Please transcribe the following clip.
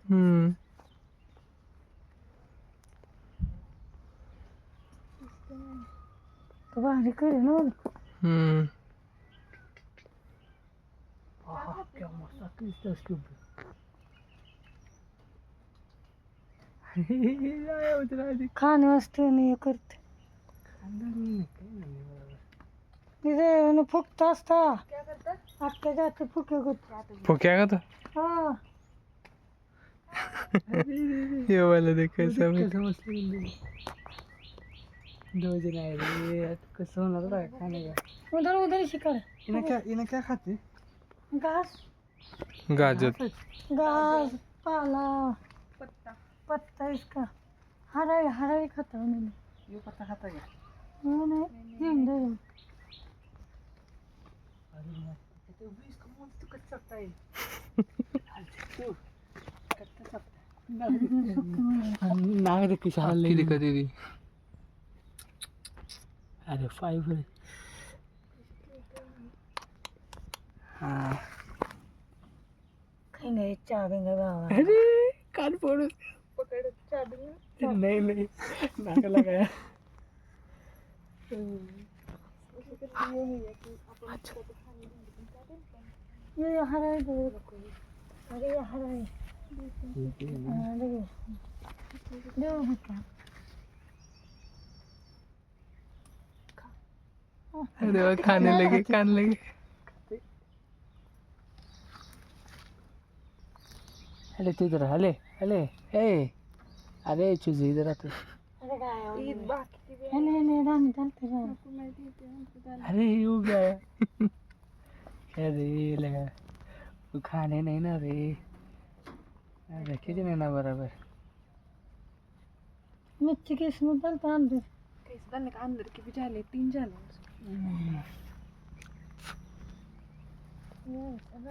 हम्म भारी करे ना हम्म क्या मस्त इसके खाणे वाजते आणि हे करते तिथे फुकत असता अख्ख्या जाते फुके होत फुक्या का तो हा ये वाला देख कैसा कसं होणार खाणे उधर उधर शिकार इन्हें क्या खाते घास गाजर घास पाला पत्ता इसका हरा हरा ही खाता हूँ मैंने ये पत्ता खाता क्या नहीं जिंदा है तो भी इसको मुंह तो कट सकता है कट सकता नाग देख किसा की दिक्कत दीदी अरे फाइबर हाँ कहीं नहीं चाबेंगे बाबा अरे कान फोड़ पकड़ चाबेंगे नहीं नहीं नाक लगाया ये हरा है अरे ये हरा है हाँ देखिए दो भुक्का अरे वो खाने लगे अरे तू इधर हले हले ए अरे चूजे इधर आते अरे गाया नहीं रानी डालते रानी अरे ये हो गया क्या रे लगा वो खाने नहीं ना रे रखे थे ना बराबर मिर्ची के इसमें डालते अंदर कैसे डालने का अंदर के भी जाले 3 जाले ये सब